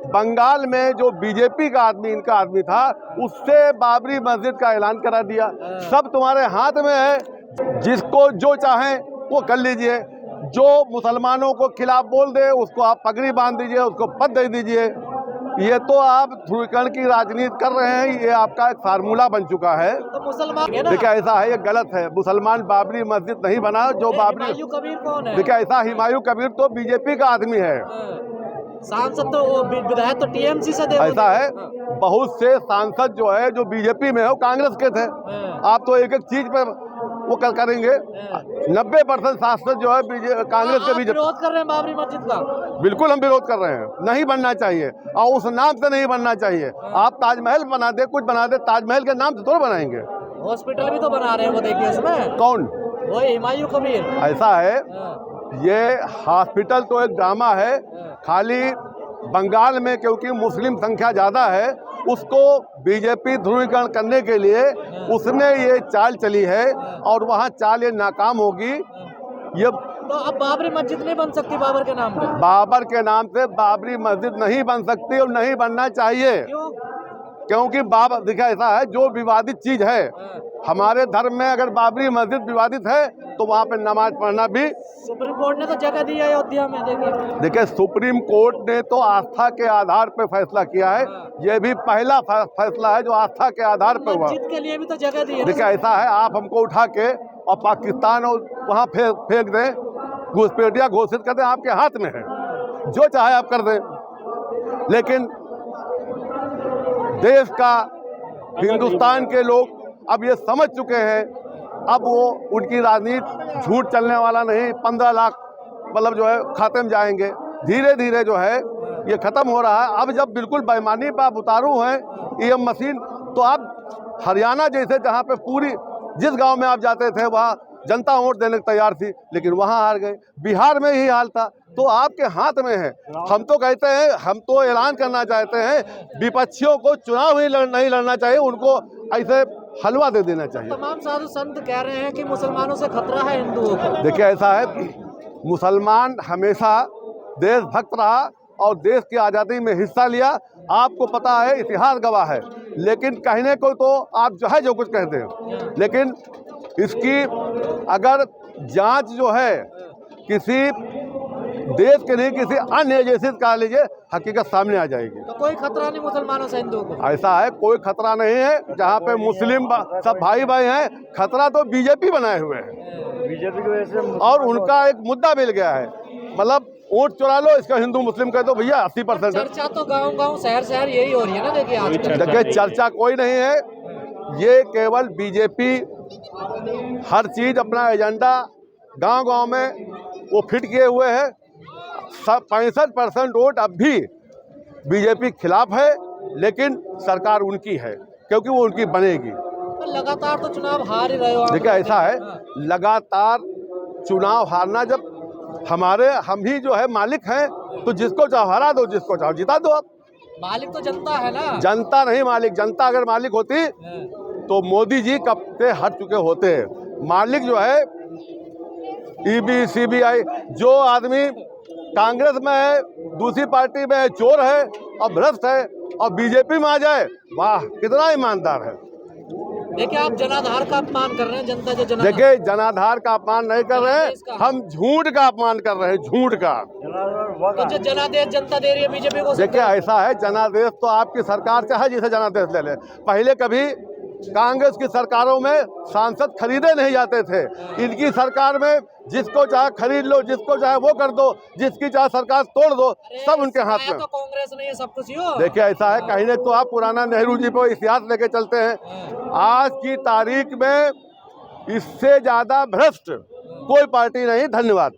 बंगाल में जो बीजेपी का आदमी, इनका आदमी था, उससे बाबरी मस्जिद का ऐलान करा दिया। सब तुम्हारे हाथ में है, जिसको जो चाहें वो कर लीजिए। जो मुसलमानों को खिलाफ बोल दे उसको आप पगड़ी बांध दीजिए, उसको पद दे दीजिए। ये तो आप ध्रुवीकरण की राजनीति कर रहे हैं, ये आपका एक फार्मूला बन चुका है। तो मुसलमान देखिए ऐसा है, ये गलत है। मुसलमान बाबरी मस्जिद नहीं बना। जो बाबरी, हुमायूं कबीर कौन है? देखिए ऐसा, हुमायूं कबीर तो बीजेपी का आदमी है। सांसद तो वो विधायक तो टीएमसी से ऐसा है, बहुत से सांसद जो है जो बीजेपी में है वो कांग्रेस के थे। आप तो एक एक चीज पे वो करेंगे। 90% सांसद जो है कांग्रेस के बीजेपी। विरोध कर रहे हैं बाबरी मस्जिद का? बिल्कुल हम विरोध कर रहे हैं, नहीं बनना चाहिए और उस नाम से नहीं बनना चाहिए। आप ताजमहल बना दे, कुछ बना दे, ताजमहल के नाम से थोड़ा बनाएंगे। हॉस्पिटल भी तो बना रहे हैं वो, देखिए इसमें। कौन? वही हुमायूं कबीर। ऐसा है, ये हॉस्पिटल तो एक ड्रामा है। खाली बंगाल में क्योंकि मुस्लिम संख्या ज़्यादा है, उसको बीजेपी ध्रुवीकरण करने के लिए उसने ये चाल चली है और वहाँ चाल ये नाकाम होगी। ये तो अब बाबरी मस्जिद नहीं बन सकती बाबर के नाम पे? बाबर के नाम से बाबरी मस्जिद नहीं बन सकती और नहीं बनना चाहिए। क्यों? क्योंकि बाबर, देखा ऐसा है, जो विवादित चीज है, हमारे धर्म में अगर बाबरी मस्जिद विवादित है तो वहाँ पे नमाज पढ़ना भी। सुप्रीम कोर्ट ने तो जगह दी है अयोध्या में। देखिए सुप्रीम कोर्ट ने तो आस्था के आधार पर फैसला किया है। ये भी पहला फैसला है जो आस्था के आधार पर हुआ। मस्जिद के लिए भी तो जगह दी है। देखिए ऐसा है, आप हमको उठा के और पाकिस्तान और वहाँ फेंक दें, घुसपैठिया घोषित कर दें, आपके हाथ में है, जो चाहे आप कर दें। लेकिन देश का, हिंदुस्तान के लोग अब ये समझ चुके हैं, अब वो उनकी राजनीति झूठ चलने वाला नहीं। 15 लाख मतलब जो है खाते में जाएंगे, धीरे धीरे जो है ये खत्म हो रहा है। अब जब बिल्कुल बेईमानी पर आप उतारू हैं ईएम मशीन, तो आप हरियाणा जैसे जहाँ पे पूरी, जिस गांव में आप जाते थे वहाँ जनता वोट देने को तैयार थी, लेकिन वहाँ हार गए। बिहार में ही हाल था। तो आपके हाथ में है। हम तो कहते हैं, हम तो ऐलान करना चाहते हैं, विपक्षियों को चुनाव ही नहीं लड़ना चाहिए, उनको ऐसे हलवा दे देना चाहिए। तमाम साधु संत कह रहे हैं कि मुसलमानों से खतरा है हिंदुओं को। देखिए ऐसा है, मुसलमान हमेशा देशभक्त रहा और देश की आज़ादी में हिस्सा लिया। आपको पता है, इतिहास गवाह है। लेकिन कहने को तो आप जो है जो कुछ कहते हैं, लेकिन इसकी अगर जांच जो है किसी देश के नहीं किसी अन्य एजेंसी का लीजिए, हकीकत सामने आ जाएगी। तो कोई खतरा नहीं मुसलमानों से हिंदुओं को? ऐसा है, कोई खतरा नहीं है। जहाँ पे मुस्लिम सब भाई भाई हैं, खतरा तो बीजेपी बनाए हुए हैं, बीजेपी की वजह से। और उनका एक मुद्दा मिल गया है, मतलब वोट चुरा लो, इसका हिंदू मुस्लिम कह दो भैया 80%। चर्चा तो गांव-गांव शहर यही हो रही है ना। देखिए आज देखिए चर्चा कोई नहीं है, ये केवल बीजेपी हर चीज अपना एजेंडा गांव-गांव में वो फिट किए हुए है। 65% वोट अब भी बीजेपी खिलाफ है, लेकिन सरकार उनकी है क्योंकि वो उनकी बनेगी। तो लगातार तो चुनाव हार ही रहे हो। देखिए ऐसा है, लगातार चुनाव हारना, जब हम ही जो है मालिक हैं, तो जिसको चाहो हरा दो, जिसको चाहो जिता दो। आप मालिक तो जनता है ना। जनता नहीं मालिक। जनता अगर मालिक होती तो मोदी जी कब से हट चुके होते। मालिक जो है ईडी सीबीआई, जो आदमी कांग्रेस में है, दूसरी पार्टी में है, चोर है और भ्रष्ट है, और बीजेपी में आ जाए, वाह कितना ईमानदार है। देखिए आप जनाधार का अपमान कर रहे हैं। जनता जो जनाधार, देखिए जनाधार का अपमान नहीं कर रहे हैं, हम झूठ का अपमान कर रहे हैं, झूठ का। तो जो जनादेश जनता दे रही है बीजेपी को। देखिए ऐसा है, जनादेश तो आपकी सरकार चाहे जिसे जनादेश ले ले। पहले कभी कांग्रेस की सरकारों में सांसद खरीदे नहीं जाते थे। इनकी सरकार में जिसको चाहे खरीद लो, जिसको चाहे वो कर दो, जिसकी चाहे सरकार तोड़ दो, सब उनके हाथ में। तो कांग्रेस नहीं है, सब कुछ हो। देखिए ऐसा है, कहीं ने तो आप पुराना नेहरू जी पर इतिहास लेके चलते हैं। आज की तारीख में इससे ज्यादा भ्रष्ट कोई पार्टी नहीं। धन्यवाद।